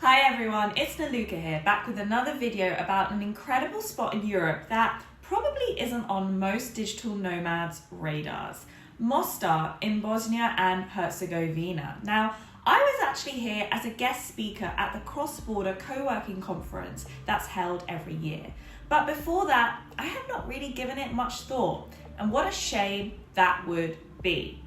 Hi everyone, it's Naluka here, back with another video about an incredible spot in Europe that probably isn't on most digital nomads' radars. Mostar in Bosnia and Herzegovina. Now, I was actually here as a guest speaker at the Cross Border Coworking conference that's held every year. But before that, I had not really given it much thought, and what a shame that would be.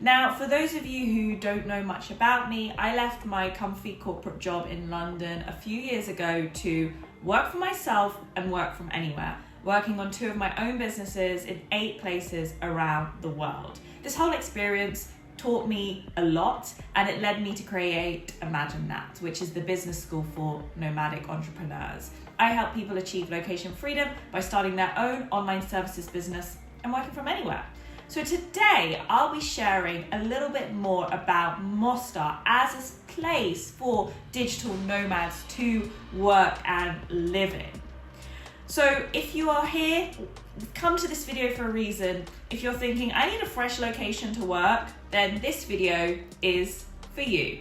Now, for those of you who don't know much about me, I left my comfy corporate job in London a few years ago to work for myself and work from anywhere, working on 2 of my own businesses in 8 places around the world. This whole experience taught me a lot, and it led me to create Imagine That, which is the business school for nomadic entrepreneurs. I help people achieve location freedom by starting their own online services business and working from anywhere. So today I'll be sharing a little bit more about Mostar as a place for digital nomads to work and live in. So if you are here, come to this video for a reason. If you're thinking, I need a fresh location to work, then this video is for you.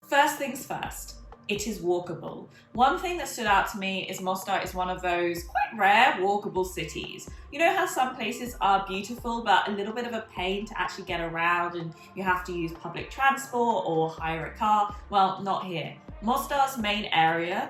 First things first, it is walkable. One thing that stood out to me is Mostar is one of those quite rare walkable cities. You know how some places are beautiful but a little bit of a pain to actually get around and you have to use public transport or hire a car? Well, not here. Mostar's main area,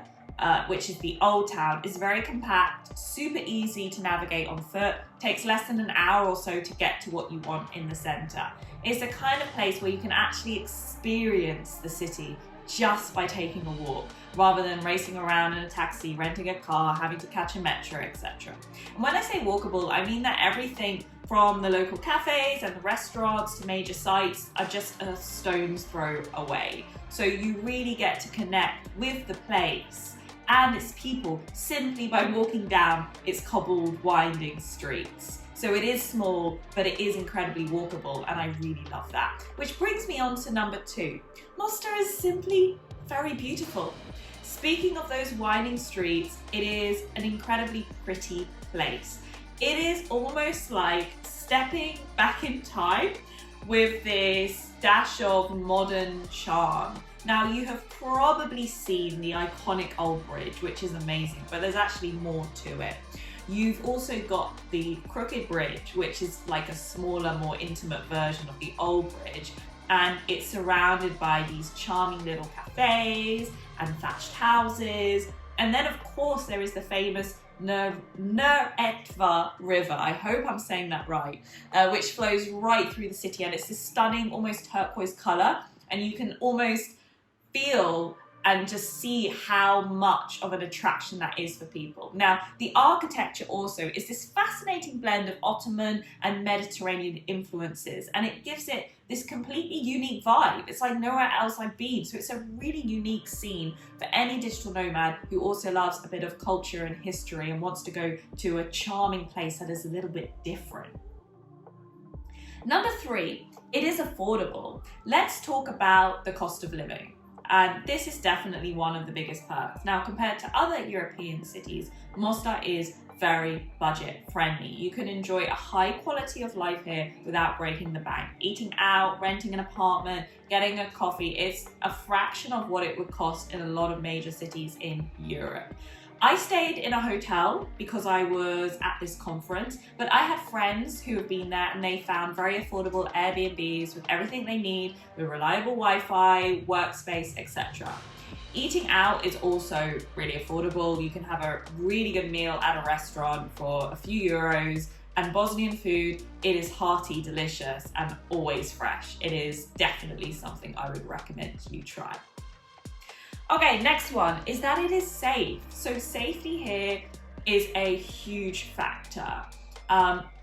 which is the old town, is very compact, super easy to navigate on foot, takes less than an hour or so to get to what you want in the center. It's the kind of place where you can actually experience the city just by taking a walk, rather than racing around in a taxi, renting a car, having to catch a metro, etc. And when I say walkable, I mean that everything from the local cafes and the restaurants to major sites are just a stone's throw away. So you really get to connect with the place and its people simply by walking down its cobbled, winding streets. So it is small, but it is incredibly walkable, and I really love that. Which brings me on to number 2. Mostar is simply very beautiful. Speaking of those winding streets, it is an incredibly pretty place. It is almost like stepping back in time with this dash of modern charm. Now, you have probably seen the iconic old bridge, which is amazing, but there's actually more to it. You've also got the crooked bridge, which is like a smaller, more intimate version of the old bridge, and it's surrounded by these charming little cafes and thatched houses. And then of course there is the famous Neretva River, I hope I'm saying that right, which flows right through the city, and it's this stunning, almost turquoise color, and you can almost feel and just see how much of an attraction that is for people. Now, the architecture also is this fascinating blend of Ottoman and Mediterranean influences, and it gives it this completely unique vibe. It's like nowhere else I've been, so it's a really unique scene for any digital nomad who also loves a bit of culture and history and wants to go to a charming place that is a little bit different. Number 3, it is affordable. Let's talk about the cost of living. And this is definitely one of the biggest perks. Now, compared to other European cities, Mostar is very budget friendly. You can enjoy a high quality of life here without breaking the bank. Eating out, renting an apartment, getting a coffee, it's a fraction of what it would cost in a lot of major cities in Europe. I stayed in a hotel because I was at this conference, but I had friends who have been there and they found very affordable Airbnbs with everything they need, with reliable Wi-Fi, workspace, etc. Eating out is also really affordable. You can have a really good meal at a restaurant for a few euros, and Bosnian food, it is hearty, delicious, and always fresh. It is definitely something I would recommend you try. Okay, next one is that it is safe. So safety here is a huge factor.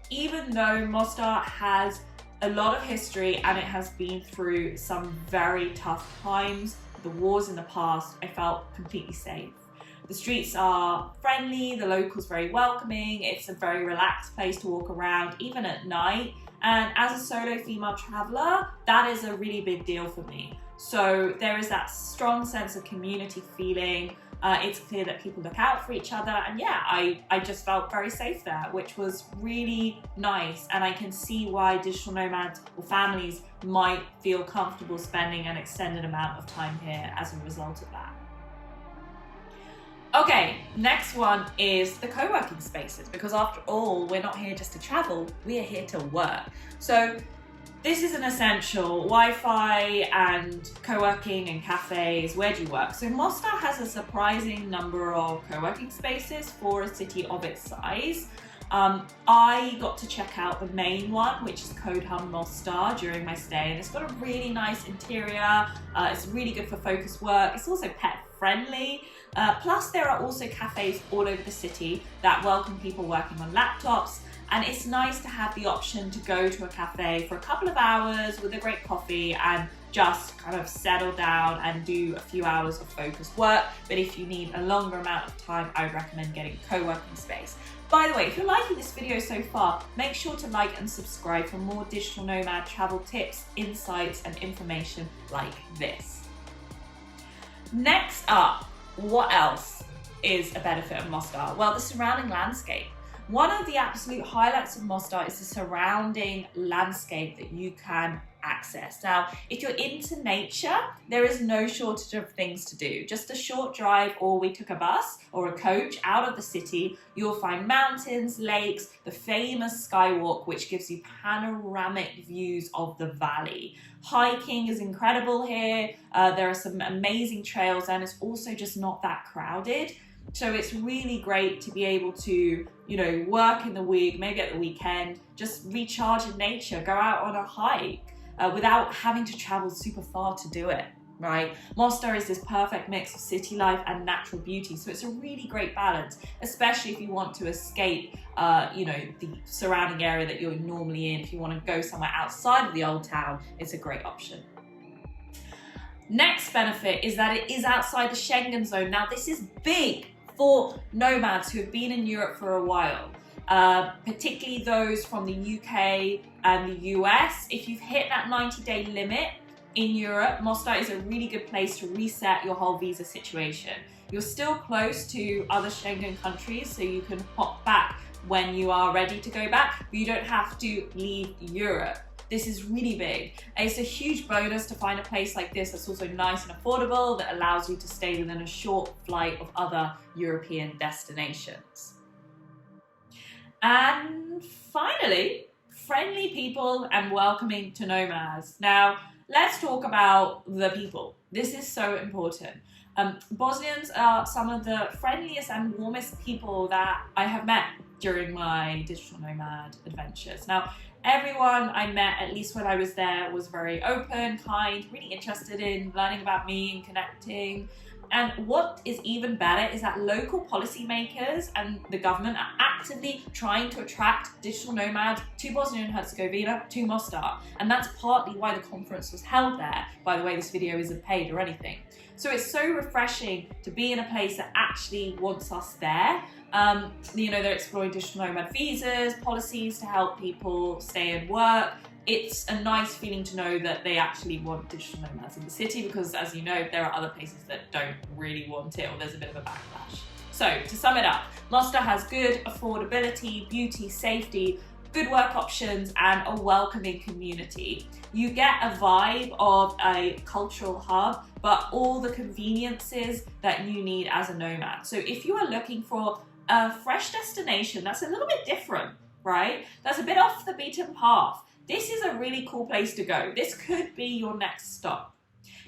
Even though Mostar has a lot of history and it has been through some very tough times, the wars in the past, I felt completely safe. The streets are friendly, the locals very welcoming, it's a very relaxed place to walk around, even at night. And as a solo female traveler, that is a really big deal for me. So there is that strong sense of community feeling. It's clear that people look out for each other, and yeah, I just felt very safe there, which was really nice. And I can see why digital nomads or families might feel comfortable spending an extended amount of time here as a result of that. Okay, next one is the co-working spaces, because after all, we're not here just to travel, we are here to work. So this is an essential. Wi-Fi and co-working and cafes, where do you work? So Mostar has a surprising number of co-working spaces for a city of its size. I got to check out the main one, which is Code Hub Mostar, during my stay, and it's got a really nice interior. It's really good for focused work. It's also pet friendly. Plus there are also cafes all over the city that welcome people working on laptops. And it's nice to have the option to go to a cafe for a couple of hours with a great coffee and just kind of settle down and do a few hours of focused work. But if you need a longer amount of time, I would recommend getting a co-working space. By the way, if you're liking this video so far, make sure to like and subscribe for more digital nomad travel tips, insights, and information like this. Next up, what else is a benefit of Mostar? Well, the surrounding landscape. One of the absolute highlights of Mostar is the surrounding landscape that you can access. Now, if you're into nature, there is no shortage of things to do. Just a short drive, or we took a bus or a coach out of the city, you'll find mountains, lakes, the famous skywalk, which gives you panoramic views of the valley. Hiking is incredible here. There are some amazing trails, and it's also just not that crowded. So it's really great to be able to, work in the week, maybe at the weekend, just recharge in nature, go out on a hike without having to travel super far to do it, right? Mostar is this perfect mix of city life and natural beauty. So it's a really great balance, especially if you want to escape, the surrounding area that you're normally in. If you want to go somewhere outside of the old town, it's a great option. Next benefit is that it is outside the Schengen zone. Now, this is big for nomads who have been in Europe for a while, particularly those from the UK and the US. If you've hit that 90-day limit in Europe, Mostar is a really good place to reset your whole visa situation. You're still close to other Schengen countries, so you can hop back when you are ready to go back, but you don't have to leave Europe. This is really big. It's a huge bonus to find a place like this that's also nice and affordable, that allows you to stay within a short flight of other European destinations. And finally, friendly people and welcoming to nomads. Now, let's talk about the people. This is so important. Bosnians are some of the friendliest and warmest people that I have met during my digital nomad adventures. Now, everyone I met, at least when I was there, was very open, kind, really interested in learning about me and connecting. And what is even better is that local policymakers and the government are actively trying to attract digital nomads to Bosnia and Herzegovina, to Mostar. And that's partly why the conference was held there. By the way, this video isn't paid or anything. So it's so refreshing to be in a place that actually wants us there. They're exploring digital nomad visas, policies to help people stay and work. It's a nice feeling to know that they actually want digital nomads in the city, because as you know, there are other places that don't really want it, or there's a bit of a backlash. So to sum it up, Mostar has good affordability, beauty, safety, good work options, and a welcoming community. You get a vibe of a cultural hub, but all the conveniences that you need as a nomad. So if you are looking for a fresh destination that's a little bit different, right? That's a bit off the beaten path, this is a really cool place to go. This could be your next stop.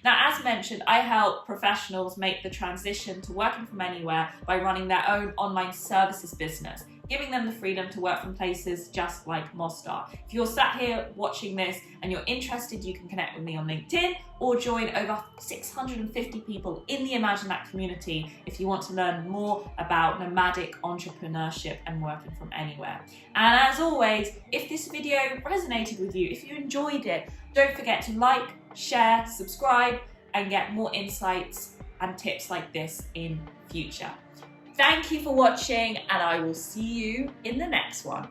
Now, as mentioned, I help professionals make the transition to working from anywhere by running their own online services business, giving them the freedom to work from places just like Mostar. If you're sat here watching this and you're interested, you can connect with me on LinkedIn or join over 650 people in the Imagine That community if you want to learn more about nomadic entrepreneurship and working from anywhere. And as always, if this video resonated with you, if you enjoyed it, don't forget to like, share, subscribe, and get more insights and tips like this in future. Thank you for watching, and I will see you in the next one.